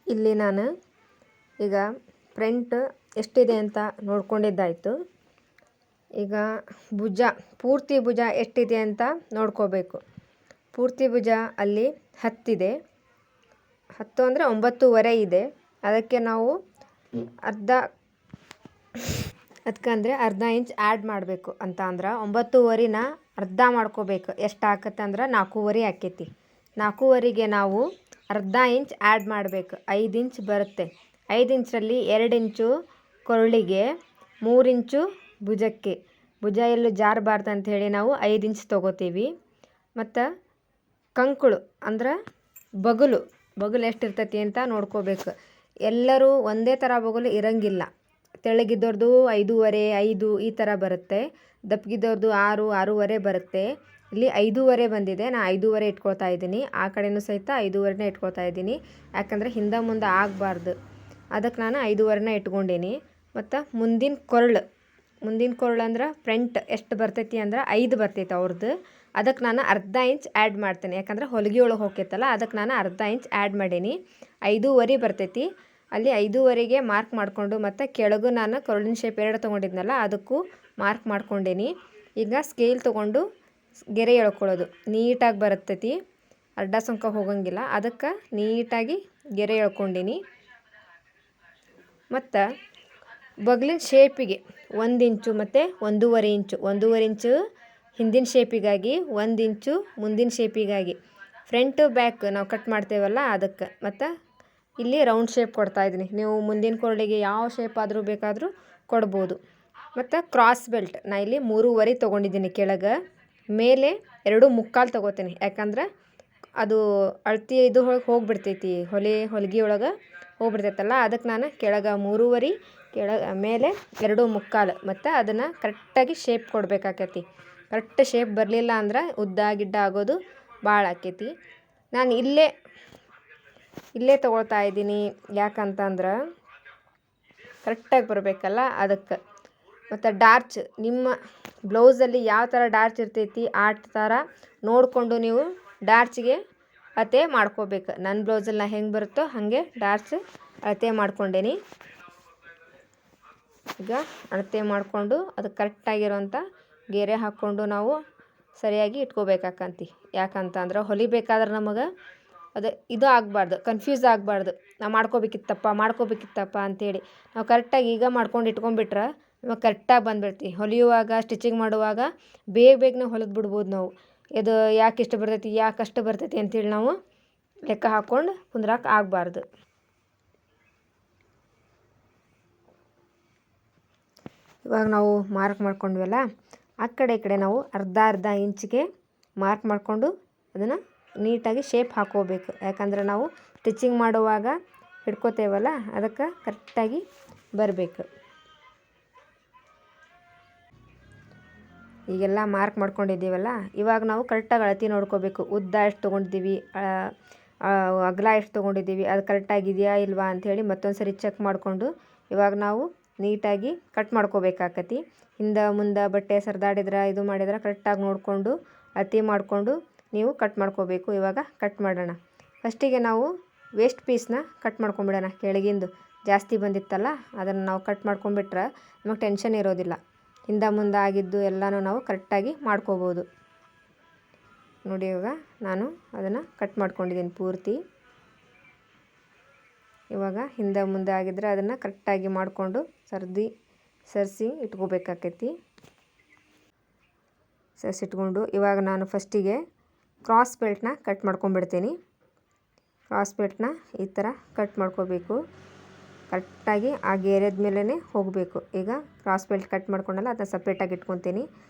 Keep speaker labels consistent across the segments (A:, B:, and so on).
A: ಇಲ್ಲಿ ನಾನು ಈಗ ಫ್ರಂಟ್ ಎಷ್ಟಿದೆ ಅಂತ ನೋಡ್ಕೊಂಡಿದ್ದಾಯಿತು. ಈಗ ಭುಜ, ಪೂರ್ತಿ ಭುಜ ಎಷ್ಟಿದೆ ಅಂತ ನೋಡ್ಕೋಬೇಕು. ಪೂರ್ತಿ ಭುಜ ಅಲ್ಲಿ 10 ಇದೆ. 10 ಅಂದರೆ 9.5 ಇದೆ. ಅದಕ್ಕೆ ನಾವು ಅರ್ಧ ಇಂಚ್ ಆ್ಯಡ್ ಮಾಡಬೇಕು. ಅಂತ ಅಂದ್ರೆ 9.5ನ ಅರ್ಧ ಮಾಡ್ಕೋಬೇಕು. ಎಷ್ಟು ಆಕತ್ತೆ ಅಂದ್ರೆ 4.5 ಆಕೈತಿ. 4.5ಗೆ ನಾವು ಅರ್ಧ ಇಂಚ್ ಆ್ಯಡ್ ಮಾಡಬೇಕು. 5 ಇಂಚ್ ಬರುತ್ತೆ. 5 ಇಂಚಲ್ಲಿ 2 ಇಂಚು ಕೊರಳಿಗೆ, 3 ಇಂಚು ಭುಜಕ್ಕೆ. ಭುಜ ಎಲ್ಲೂ ಜಾರಬಾರ್ದು ಅಂಥೇಳಿ ನಾವು 5 ಇಂಚ್ ತೊಗೋತೀವಿ. ಮತ್ತು ಕಂಕುಳು ಅಂದ್ರೆ ಬಗಲು ಎಷ್ಟಿರ್ತೈತಿ ಅಂತ ನೋಡ್ಕೋಬೇಕು. ಎಲ್ಲರೂ ಒಂದೇ ಥರ ಬಗಲು ಇರಂಗಿಲ್ಲ. ತೆಳ್ಳಗಿದ್ದವ್ರದ್ದು 5.5, 5 ಈ ಥರ ಬರುತ್ತೆ. ದಪ್ಪಗಿದ್ದವ್ರದ್ದು 6, 6.5 ಬರುತ್ತೆ. ಇಲ್ಲಿ 5.5 ಬಂದಿದೆ. ನಾನು 5.5 ಇಟ್ಕೊಳ್ತಾ ಇದ್ದೀನಿ. ಆ ಕಡೆಯೂ ಸಹಿತ 5.5ನೇ ಇಟ್ಕೊಳ್ತಾ ಇದ್ದೀನಿ. ಯಾಕಂದರೆ ಹಿಂದೆ ಮುಂದೆ ಆಗಬಾರ್ದು. ಅದಕ್ಕೆ ನಾನು 5.5ನ ಇಟ್ಕೊಂಡೀನಿ. ಮತ್ತು ಮುಂದಿನ ಕೊರಳು ಅಂದ್ರೆ ಫ್ರಂಟ್ ಎಷ್ಟು ಬರ್ತೈತಿ ಅಂದ್ರೆ 5 ಬರ್ತೈತಿ ಅವ್ರದ್ದು. ಅದಕ್ಕೆ ನಾನು ಅರ್ಧ ಇಂಚ್ ಆ್ಯಡ್ ಮಾಡ್ತೇನೆ. ಯಾಕಂದ್ರೆ ಹೊಲಿಗೆ ಒಳಗೆ ಹೋಗ್ತೈತಲ್ಲ, ಅದಕ್ಕೆ ನಾನು ಅರ್ಧ ಇಂಚ್ ಆ್ಯಡ್ ಮಾಡೀನಿ. 5.5 ಬರ್ತೈತಿ. ಅಲ್ಲಿ 5.5ಗೆ ಮಾರ್ಕ್ ಮಾಡಿಕೊಂಡು, ಮತ್ತು ಕೆಳಗೂ ನಾನು ಕೊರಳಿನ ಶೇಪ್ 2 ತೊಗೊಂಡಿದ್ನಲ್ಲ ಅದಕ್ಕೂ ಮಾರ್ಕ್ ಮಾಡ್ಕೊಂಡೀನಿ. ಈಗ ಸ್ಕೇಲ್ ತೊಗೊಂಡು ಗೆರೆ ಎಳ್ಕೊಳ್ಳೋದು ನೀಟಾಗಿ ಬರ್ತೈತಿ. ಅಡ್ಡ ಸಂಕ ಹೋಗಂಗಿಲ್ಲ. ಅದಕ್ಕೆ ನೀಟಾಗಿ ಗೆರೆ ಎಳ್ಕೊಂಡೀನಿ. ಮತ್ತು ಬಗ್ಲಿನ ಶೇಪಿಗೆ 1 ಇಂಚು ಮತ್ತು 1.5 ಇಂಚು. 1.5 ಇಂಚು ಹಿಂದಿನ ಶೇಪಿಗಾಗಿ, 1 ಇಂಚು ಮುಂದಿನ ಶೇಪಿಗಾಗಿ. ಫ್ರಂಟು ಬ್ಯಾಕ್ ನಾವು ಕಟ್ ಮಾಡ್ತೇವಲ್ಲ ಅದಕ್ಕೆ. ಮತ್ತು ಇಲ್ಲಿ ರೌಂಡ್ ಶೇಪ್ ಕೊಡ್ತಾಯಿದ್ದೀನಿ. ನೀವು ಮುಂದಿನ ಕೊರಳಿಗೆ ಯಾವ ಶೇಪ್ ಆದರೂ ಬೇಕಾದರೂ ಕೊಡ್ಬೋದು. ಮತ್ತು ಕ್ರಾಸ್ ಬೆಲ್ಟ್ ನಾನು ಇಲ್ಲಿ 3.5 ತೊಗೊಂಡಿದ್ದೀನಿ. ಕೆಳಗೆ ಮೇಲೆ 2.25 ತೊಗೋತೀನಿ. ಯಾಕಂದ್ರೆ ಅದು ಅಳತೆ ಇದು ಹೋಗಿಬಿಡ್ತೈತಿ, ಹೊಲಿಗೆ ಒಳಗೆ ಹೋಗ್ಬಿಡ್ತೈತಲ್ಲ. ಅದಕ್ಕೆ ನಾನು ಕೆಳಗೆ 3.5, ಮೇಲೆ 2.25. ಮತ್ತು ಅದನ್ನು ಕರೆಕ್ಟಾಗಿ ಶೇಪ್ ಕೊಡಬೇಕಾಕೈತಿ. ಕರೆಕ್ಟ್ ಶೇಪ್ ಬರಲಿಲ್ಲ ಅಂದ್ರೆ ಉದ್ದ ಗಿಡ್ಡ ಆಗೋದು ಭಾಳ ಆಕೈತಿ. ನಾನು ಇಲ್ಲೇ ತೊಗೊಳ್ತಾ ಇದ್ದೀನಿ. ಯಾಕಂತಂದ್ರೆ ಕರೆಕ್ಟಾಗಿ ಬರಬೇಕಲ್ಲ ಅದಕ್ಕೆ. ಮತ್ತು ಡಾರ್ಚ್ ನಿಮ್ಮ ಬ್ಲೌಸಲ್ಲಿ ಯಾವ ಥರ ಡಾರ್ಚ್ ಇರ್ತೈತಿ ಆ ಥರ ನೋಡಿಕೊಂಡು ನೀವು ಡಾರ್ಚಿಗೆ ಅಳತೆ ಮಾಡ್ಕೋಬೇಕು. ನನ್ನ ಬ್ಲೌಸಲ್ಲಿ ಹೆಂಗೆ ಬರುತ್ತೋ ಹಾಗೆ ಡಾರ್ಚ್ ಅಳತೆ ಮಾಡ್ಕೊಂಡೇನಿ. ಈಗ ಅಳತೆ ಮಾಡಿಕೊಂಡು ಅದಕ್ಕೆ ಕರೆಕ್ಟಾಗಿರೋಂಥ ಗೆರೆ ಹಾಕ್ಕೊಂಡು ನಾವು ಸರಿಯಾಗಿ ಇಟ್ಕೋಬೇಕಾಕಂತಿ. ಯಾಕಂತಂದ್ರೆ ಹೊಲಿಬೇಕಾದ್ರೆ ನಮಗೆ ಇದು ಆಗಬಾರ್ದು, ಕನ್ಫ್ಯೂಸ್ ಆಗಬಾರ್ದು. ನಾವು ಮಾಡ್ಕೋಬೇಕಿತ್ತಪ್ಪ ಅಂಥೇಳಿ ನಾವು ಕರೆಕ್ಟಾಗಿ ಈಗ ಮಾಡ್ಕೊಂಡು ಇಟ್ಕೊಂಡ್ಬಿಟ್ರೆ ನಮಗೆ ಕರೆಕ್ಟಾಗಿ ಬಂದುಬಿಡ್ತಿ. ಹೊಲಿಯುವಾಗ, ಸ್ಟಿಚಿಂಗ್ ಮಾಡುವಾಗ ಬೇಗನೆ ಹೊಲಿದು ಬಿಡ್ಬೋದು ನಾವು. ಇದು ಯಾಕೆ ಇಷ್ಟು ಬರ್ತೈತಿ, ಯಾಕೆ ಅಷ್ಟು ಬರ್ತೈತಿ ಅಂಥೇಳಿ ನಾವು ಲೆಕ್ಕ ಹಾಕ್ಕೊಂಡು ಕುಂದ್ರಕ್ಕೆ ಆಗಬಾರ್ದು. ಇವಾಗ ನಾವು ಮಾರ್ಕ್ ಮಾಡ್ಕೊಂಡ್ವಲ್ಲ, ಆ ಕಡೆ ಈ ಕಡೆ ನಾವು ಅರ್ಧ ಇಂಚಿಗೆ ಮಾರ್ಕ್ ಮಾಡಿಕೊಂಡು ಅದನ್ನು ನೀಟಾಗಿ ಶೇಪ್ ಹಾಕ್ಕೋಬೇಕು. ಯಾಕಂದ್ರೆ ನಾವು ಸ್ಟಿಚಿಂಗ್ ಮಾಡುವಾಗ ಹಿಡ್ಕೋತೇವಲ್ಲ ಅದಕ್ಕೆ ಕರೆಕ್ಟಾಗಿ ಬರಬೇಕು. ಈಗೆಲ್ಲ ಮಾರ್ಕ್ ಮಾಡ್ಕೊಂಡಿದ್ದೀವಲ್ಲ, ಇವಾಗ ನಾವು ಕರೆಕ್ಟಾಗಿ ಅಳತೆ ನೋಡ್ಕೋಬೇಕು. ಉದ್ದ ಎಷ್ಟು ತೊಗೊಂಡಿದ್ದೀವಿ, ಅಗಲ ಎಷ್ಟು ತೊಗೊಂಡಿದ್ದೀವಿ, ಅದು ಕರೆಕ್ಟಾಗಿದೆಯಾ ಇಲ್ವಾ ಅಂಥೇಳಿ ಮತ್ತೊಂದು ಸರಿ ಚೆಕ್ ಮಾಡಿಕೊಂಡು ಇವಾಗ ನಾವು ನೀಟಾಗಿ ಕಟ್ ಮಾಡ್ಕೋಬೇಕಾಕತಿ. ಹಿಂದೆ ಮುಂದೆ ಬಟ್ಟೆ ಸರಿದಾಡಿದ್ರೆ ಇದು ಮಾಡಿದ್ರೆ ಕರೆಕ್ಟಾಗಿ ನೋಡಿಕೊಂಡು ಅಳತೆ ಮಾಡಿಕೊಂಡು ನೀವು ಕಟ್ ಮಾಡ್ಕೋಬೇಕು. ಇವಾಗ ಕಟ್ ಮಾಡೋಣ. ಫಸ್ಟಿಗೆ ನಾವು ವೇಸ್ಟ್ ಪೀಸ್ನ ಕಟ್ ಮಾಡ್ಕೊಂಬಿಡೋಣ. ಕೆಳಗಿಂದು ಜಾಸ್ತಿ ಬಂದಿತ್ತಲ್ಲ ಅದನ್ನು ನಾವು ಕಟ್ ಮಾಡ್ಕೊಂಬಿಟ್ರೆ ನಮಗೆ ಟೆನ್ಷನ್ ಇರೋದಿಲ್ಲ. ಹಿಂದೆ ಮುಂದೆ ಆಗಿದ್ದು ಎಲ್ಲನೂ ನಾವು ಕರೆಕ್ಟಾಗಿ ಮಾಡ್ಕೋಬೋದು. ನೋಡಿ, ಇವಾಗ ನಾನು ಅದನ್ನು ಕಟ್ ಮಾಡ್ಕೊಂಡಿದ್ದೀನಿ ಪೂರ್ತಿ. ಇವಾಗ ಹಿಂದೆ ಮುಂದೆ ಆಗಿದ್ದರೆ ಅದನ್ನು ಕರೆಕ್ಟಾಗಿ ಮಾಡಿಕೊಂಡು ಸರಿಸಿ ಇಟ್ಕೋಬೇಕಾಕೈತಿ. ಸರಿಸಿಟ್ಕೊಂಡು ಇವಾಗ ನಾನು ಫಸ್ಟಿಗೆ ಕ್ರಾಸ್ ಬೆಲ್ಟ್ನ ಕಟ್ ಮಾಡ್ಕೊಂಡ್ಬಿಡ್ತೀನಿ. ಕ್ರಾಸ್ ಬೆಲ್ಟ್ನ ಈ ಥರ ಕಟ್ ಮಾಡ್ಕೋಬೇಕು. ಕರೆಕ್ಟಾಗಿ ಆ ಗೆರೆದ ಮೇಲೇ ಹೋಗಬೇಕು. ಈಗ ಕ್ರಾಸ್ ಬೆಲ್ಟ್ ಕಟ್ ಮಾಡ್ಕೊಂಡಲ್ಲ ಅದನ್ನು ಸಪ್ರೇಟಾಗಿ ಇಟ್ಕೊತೀನಿ.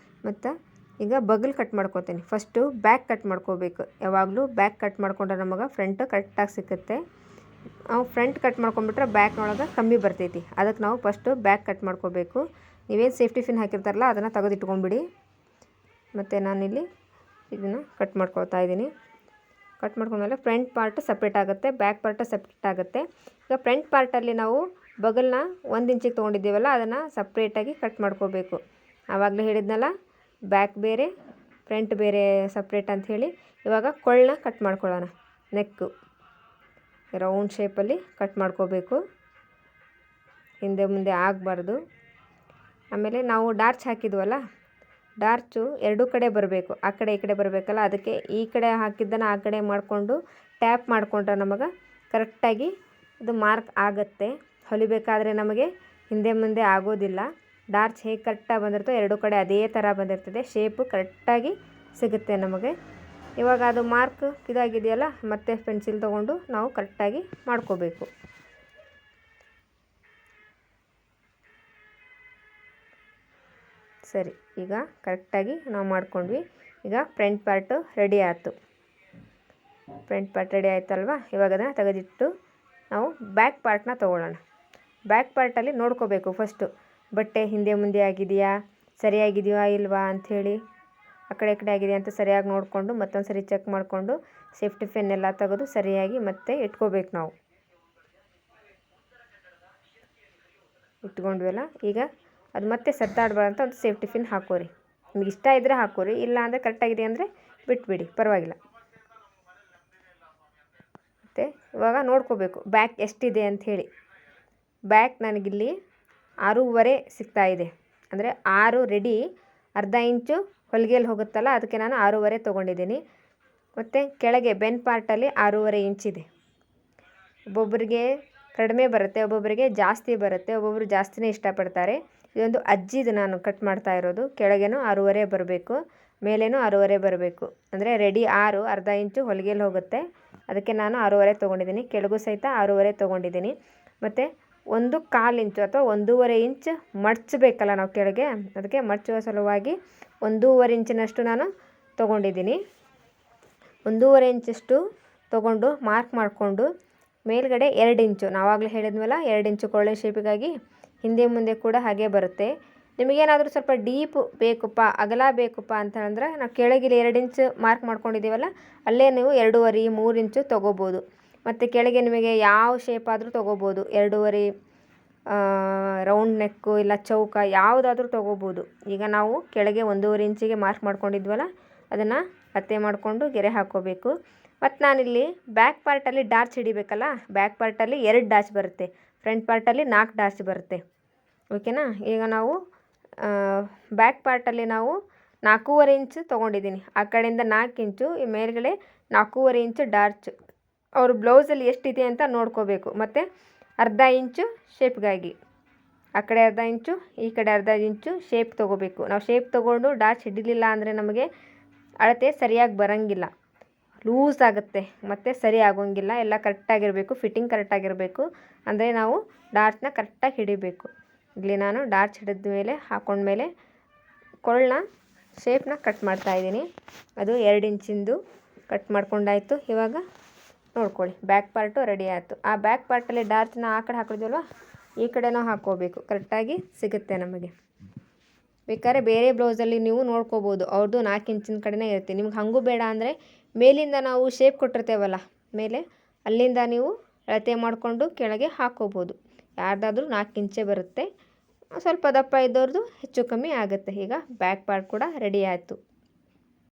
A: ಮತ್ತು ಈಗ ಬಗಲ್ ಕಟ್ ಮಾಡ್ಕೊತೀನಿ. ಫಸ್ಟು ಬ್ಯಾಕ್ ಕಟ್ ಮಾಡ್ಕೋಬೇಕು. ಯಾವಾಗಲೂ ಬ್ಯಾಕ್ ಕಟ್ ಮಾಡ್ಕೊಂಡ್ರೆ ನಮಗೆ ಫ್ರಂಟ್ ಕರೆಕ್ಟಾಗಿ ಸಿಕ್ಕುತ್ತೆ. ನಾವು ಫ್ರಂಟ್ ಕಟ್ ಮಾಡ್ಕೊಂಡ್ಬಿಟ್ರೆ ಬ್ಯಾಕ್ನೊಳಗೆ ಕಮ್ಮಿ ಬರ್ತೈತಿ. ಅದಕ್ಕೆ ನಾವು ಫಸ್ಟು ಬ್ಯಾಕ್ ಕಟ್ ಮಾಡ್ಕೋಬೇಕು. ನೀವೇನು ಸೇಫ್ಟಿ ಪಿನ್ ಹಾಕಿರ್ತಾರಲ್ಲ ಅದನ್ನು ತೆಗೆದಿಟ್ಕೊಂಬಿಡಿ. ಮತ್ತು ನಾನಿಲ್ಲಿ ಇದನ್ನು ಕಟ್ ಮಾಡ್ಕೊಳ್ತಾ ಇದ್ದೀನಿ. ಕಟ್ ಮಾಡ್ಕೊಂಡ್ಮೇಲೆ ಫ್ರಂಟ್ ಪಾರ್ಟ್ ಸಪ್ರೇಟ್ ಆಗುತ್ತೆ, ಬ್ಯಾಕ್ ಪಾರ್ಟ್ ಸಪ್ರೇಟ್ ಆಗುತ್ತೆ. ಈಗ ಫ್ರಂಟ್ ಪಾರ್ಟಲ್ಲಿ ನಾವು ಬಗಲ್ನ 1 ಇಂಚಿಗೆ ತೊಗೊಂಡಿದ್ದೀವಲ್ಲ ಅದನ್ನು ಸಪ್ರೇಟಾಗಿ ಕಟ್ ಮಾಡ್ಕೋಬೇಕು. ಆವಾಗಲೇ ಹೇಳಿದ್ನಲ್ಲ, ಬ್ಯಾಕ್ ಬೇರೆ ಫ್ರಂಟ್ ಬೇರೆ ಸಪ್ರೇಟ್ ಅಂಥೇಳಿ. ಇವಾಗ ಕೊಳ್ಳನ್ನ ಕಟ್ ಮಾಡ್ಕೊಳ್ಳೋಣ. ರೌಂಡ್ ಶೇಪಲ್ಲಿ ಕಟ್ ಮಾಡ್ಕೋಬೇಕು, ಹಿಂದೆ ಮುಂದೆ ಆಗಬಾರ್ದು. ಆಮೇಲೆ ನಾವು ಡಾರ್ಚ್ ಹಾಕಿದ್ವಲ್ಲ, ಡಾರ್ಚು ಎರಡೂ ಕಡೆ ಬರಬೇಕು, ಆ ಕಡೆ ಈ ಕಡೆ ಬರಬೇಕಲ್ಲ, ಅದಕ್ಕೆ ಈ ಕಡೆ ಹಾಕಿದ್ದನ್ನು ಆ ಕಡೆ ಮಾಡಿಕೊಂಡು ಟ್ಯಾಪ್ ಮಾಡಿಕೊಂಡ್ರೆ ನಮಗೆ ಕರೆಕ್ಟಾಗಿ ಅದು ಮಾರ್ಕ್ ಆಗುತ್ತೆ. ಹೊಲಿಬೇಕಾದ್ರೆ ನಮಗೆ ಹಿಂದೆ ಮುಂದೆ ಆಗೋದಿಲ್ಲ. ಡಾರ್ಚ್ ಹೇಗೆ ಕರೆಕ್ಟಾಗಿ ಬಂದಿರ್ತೋ ಎರಡೂ ಕಡೆ ಅದೇ ಥರ ಬಂದಿರ್ತದೆ, ಶೇಪು ಕರೆಕ್ಟಾಗಿ ಸಿಗುತ್ತೆ ನಮಗೆ. ಇವಾಗ ಅದು ಮಾರ್ಕ್ ಇದಾಗಿದೆಯಲ್ಲ, ಮತ್ತೆ ಪೆನ್ಸಿಲ್ ತೊಗೊಂಡು ನಾವು ಕರೆಕ್ಟಾಗಿ ಮಾಡ್ಕೋಬೇಕು. ಸರಿ, ಈಗ ಕರೆಕ್ಟಾಗಿ ನಾವು ಮಾಡ್ಕೊಂಡ್ವಿ. ಈಗ ಫ್ರಂಟ್ ಪಾರ್ಟು ರೆಡಿ ಆಯಿತು. ಫ್ರಂಟ್ ಪಾರ್ಟ್ ರೆಡಿ ಆಯ್ತಲ್ವ, ಇವಾಗ ಅದನ್ನು ತೆಗೆದಿಟ್ಟು ನಾವು ಬ್ಯಾಕ್ ಪಾರ್ಟ್ನ ತೊಗೊಳ್ಳೋಣ. ಬ್ಯಾಕ್ ಪಾರ್ಟಲ್ಲಿ ನೋಡ್ಕೋಬೇಕು ಫಸ್ಟು, ಬಟ್ಟೆ ಹಿಂದೆ ಮುಂದೆ ಆಗಿದೆಯಾ, ಸರಿಯಾಗಿದೆಯಾ ಇಲ್ವಾ ಅಂಥೇಳಿ, ಆ ಕಡೆ ಈ ಕಡೆ ಆಗಿದೆಯಾ ಅಂತ ಸರಿಯಾಗಿ ನೋಡಿಕೊಂಡು ಮತ್ತೊಂದು ಸರಿ ಚೆಕ್ ಮಾಡಿಕೊಂಡು ಸೇಫ್ಟಿ ಪಿನ್ ಎಲ್ಲ ತೆಗೆದು ಸರಿಯಾಗಿ ಮತ್ತೆ ಇಟ್ಕೋಬೇಕು. ನಾವು ಇಟ್ಕೊಂಡ್ವಲ್ಲ, ಈಗ ಅದು ಮತ್ತೆ ಸದ್ದಾಡಬಾರ್ದಂತ ಒಂದು ಸೇಫ್ಟಿ ಪಿನ್ ಹಾಕೋರಿ. ನಿಮ್ಗೆ ಇಷ್ಟ ಇದ್ದರೆ ಹಾಕೋರಿ, ಇಲ್ಲ ಅಂದರೆ ಕರೆಕ್ಟಾಗಿದೆ ಅಂದರೆ ಬಿಟ್ಬಿಡಿ, ಪರವಾಗಿಲ್ಲ. ಮತ್ತು ಇವಾಗ ನೋಡ್ಕೋಬೇಕು ಬ್ಯಾಕ್ ಎಷ್ಟಿದೆ ಅಂಥೇಳಿ. ಬ್ಯಾಕ್ ನನಗಿಲ್ಲಿ 6.5 ಸಿಗ್ತಾಯಿದೆ, ಅಂದರೆ 6 ರೆಡಿ, ಅರ್ಧ ಇಂಚು ಹೊಲಿಗೆಯಲ್ಲಿ ಹೋಗುತ್ತಲ್ಲ, ಅದಕ್ಕೆ ನಾನು 6.5 ತೊಗೊಂಡಿದ್ದೀನಿ. ಮತ್ತು ಕೆಳಗೆ ಬೆನ್ ಪಾರ್ಟಲ್ಲಿ 6.5 ಇಂಚಿದೆ. ಒಬ್ಬೊಬ್ಬರಿಗೆ ಕಡಿಮೆ ಬರುತ್ತೆ, ಒಬ್ಬೊಬ್ಬರಿಗೆ ಜಾಸ್ತಿ ಬರುತ್ತೆ, ಒಬ್ಬೊಬ್ಬರು ಜಾಸ್ತಿನೇ ಇಷ್ಟಪಡ್ತಾರೆ. ಇದೊಂದು ಅಜ್ಜಿದು ನಾನು ಕಟ್ ಮಾಡ್ತಾ ಇರೋದು. ಕೆಳಗೇನೂ 6.5 ಬರಬೇಕು, ಮೇಲೇನೂ 6.5 ಬರಬೇಕು. ಅಂದರೆ ರೆಡಿ 6, ಅರ್ಧ ಇಂಚು ಹೊಲಿಗೆಯಲ್ಲಿ ಹೋಗುತ್ತೆ, ಅದಕ್ಕೆ ನಾನು 6.5 ತೊಗೊಂಡಿದ್ದೀನಿ. ಕೆಳಗೂ ಸಹಿತ 6.5 ತೊಗೊಂಡಿದ್ದೀನಿ. ಮತ್ತು 1/4 ಇಂಚು ಅಥವಾ 1.5 ಇಂಚ್ ಮಡ್ಚಬೇಕಲ್ಲ ನಾವು ಕೆಳಗೆ, ಅದಕ್ಕೆ ಮಡ್ಚುವ ಸಲುವಾಗಿ 1.5 ಇಂಚಿನಷ್ಟು ನಾನು ತೊಗೊಂಡಿದ್ದೀನಿ. 1.5 ಇಂಚಷ್ಟು ತೊಗೊಂಡು ಮಾರ್ಕ್ ಮಾಡಿಕೊಂಡು ಮೇಲ್ಗಡೆ 2 ಇಂಚು, ನಾವಾಗಲೇ ಹೇಳಿದ್ವಲ್ಲ 2 ಇಂಚು ಕೊಳ್ಳೆ ಶೇಪಿಗಾಗಿ ಹಿಂದೆ ಮುಂದೆ ಕೂಡ ಹಾಗೆ ಬರುತ್ತೆ. ನಿಮಗೇನಾದರೂ ಸ್ವಲ್ಪ ಡೀಪ್ ಬೇಕಪ್ಪ, ಅಗಲ ಬೇಕಪ್ಪ ಅಂತ ಹೇಳಿದ್ರೆ ನಾವು ಕೆಳಗಿಲ್ಲಿ 2 ಇಂಚು ಮಾರ್ಕ್ ಮಾಡ್ಕೊಂಡಿದ್ದೀವಲ್ಲ, ಅಲ್ಲೇ ನೀವು 2.5 3 ಇಂಚು ತೊಗೋಬೋದು. ಮತ್ತು ಕೆಳಗೆ ನಿಮಗೆ ಯಾವ ಶೇಪ್ ಆದರೂ ತೊಗೋಬೋದು, 2.5 ರೌಂಡ್ ನೆಕ್ಕು ಇಲ್ಲ ಚೌಕ ಯಾವುದಾದ್ರೂ ತೊಗೋಬೋದು. ಈಗ ನಾವು ಕೆಳಗೆ 1.5 ಇಂಚಿಗೆ ಮಾರ್ಕ್ ಮಾಡ್ಕೊಂಡಿದ್ವಲ್ಲ, ಅದನ್ನು ಅಳತೆ ಮಾಡಿಕೊಂಡು ಗೆರೆ ಹಾಕ್ಕೋಬೇಕು. ಮತ್ತು ನಾನಿಲ್ಲಿ ಬ್ಯಾಕ್ ಪಾರ್ಟಲ್ಲಿ ಡಾರ್ಚ್ ಹಿಡಿಬೇಕಲ್ಲ, ಬ್ಯಾಕ್ ಪಾರ್ಟಲ್ಲಿ 2 ಡಾರ್ಚ್ ಬರುತ್ತೆ, ಫ್ರಂಟ್ ಪಾರ್ಟಲ್ಲಿ 4 ಡಾರ್ಚ್ ಬರುತ್ತೆ. ಓಕೆನಾ. ಈಗ ನಾವು ಬ್ಯಾಕ್ ಪಾರ್ಟಲ್ಲಿ ನಾವು 4.5 ಇಂಚು ತೊಗೊಂಡಿದ್ದೀನಿ, ಆ ಕಡೆಯಿಂದ 4 ಇಂಚು, ಈ ಮೇಲ್ಗಡೆ 4.5 ಇಂಚು ಡಾರ್ಚ್. ಅವರು ಬ್ಲೌಸಲ್ಲಿ ಎಷ್ಟಿದೆ ಅಂತ ನೋಡ್ಕೋಬೇಕು. ಮತ್ತು ಅರ್ಧ ಇಂಚು ಶೇಪ್ಗಾಗಿ, ಆ ಕಡೆ ಅರ್ಧ ಇಂಚು ಈ ಕಡೆ ಅರ್ಧ ಇಂಚು ಶೇಪ್ ತೊಗೋಬೇಕು. ನಾವು ಶೇಪ್ ತೊಗೊಂಡು ಡಾರ್ಚ್ ಹಿಡಿಲಿಲ್ಲ ಅಂದರೆ ನಮಗೆ ಅಳತೆ ಸರಿಯಾಗಿ ಬರೋಂಗಿಲ್ಲ, ಲೂಸ್ ಆಗುತ್ತೆ, ಮತ್ತು ಸರಿ ಆಗೋಂಗಿಲ್ಲ. ಎಲ್ಲ ಕರೆಕ್ಟಾಗಿರಬೇಕು, ಫಿಟ್ಟಿಂಗ್ ಕರೆಕ್ಟಾಗಿರಬೇಕು, ಅಂದರೆ ನಾವು ಡಾರ್ಚ್ನ ಕರೆಕ್ಟಾಗಿ ಹಿಡಿಬೇಕು. ಇಲ್ಲಿ ನಾನು ಡಾರ್ಚ್ ಹಿಡಿದ ಮೇಲೆ ಹಾಕೊಂಡ್ಮೇಲೆ ಕೊರಳನ್ನ ಶೇಪ್ನ ಕಟ್ ಮಾಡ್ತಾಯಿದ್ದೀನಿ. ಅದು 2 ಇಂಚಿಂದು ಕಟ್ ಮಾಡ್ಕೊಂಡಾಯಿತು. ಇವಾಗ ನೋಡ್ಕೊಳ್ಳಿ, ಬ್ಯಾಕ್ ಪಾರ್ಟು ರೆಡಿ ಆಯಿತು. ಆ ಬ್ಯಾಕ್ ಪಾರ್ಟಲ್ಲಿ ಡಾರ್ಚ್ನ ಆ ಕಡೆ ಹಾಕಿದ್ವಲ್ವ, ಈ ಕಡೆನೂ ಹಾಕ್ಕೋಬೇಕು, ಕರೆಕ್ಟಾಗಿ ಸಿಗುತ್ತೆ ನಮಗೆ. ಬೇಕಾದ್ರೆ ಬೇರೆ ಬ್ಲೌಸಲ್ಲಿ ನೀವು ನೋಡ್ಕೋಬೋದು, ಅವ್ರದ್ದು 4 ಇಂಚಿನ ಕಡೆನೇ ಇರುತ್ತೆ. ನಿಮ್ಗೆ ಹಾಗೂ ಬೇಡ ಅಂದರೆ ಮೇಲಿಂದ ನಾವು ಶೇಪ್ ಕೊಟ್ಟಿರ್ತೇವಲ್ಲ ಮೇಲೆ, ಅಲ್ಲಿಂದ ನೀವು ಅಳತೆ ಮಾಡಿಕೊಂಡು ಕೆಳಗೆ ಹಾಕ್ಕೋಬೋದು. ಯಾರ್ದಾದ್ರೂ 4 ಇಂಚೇ ಬರುತ್ತೆ, ಸ್ವಲ್ಪ ದಪ್ಪ ಇದ್ದವ್ರದ್ದು ಹೆಚ್ಚು ಕಮ್ಮಿ ಆಗುತ್ತೆ. ಈಗ ಬ್ಯಾಕ್ ಪಾರ್ಟ್ ಕೂಡ ರೆಡಿ ಆಯಿತು.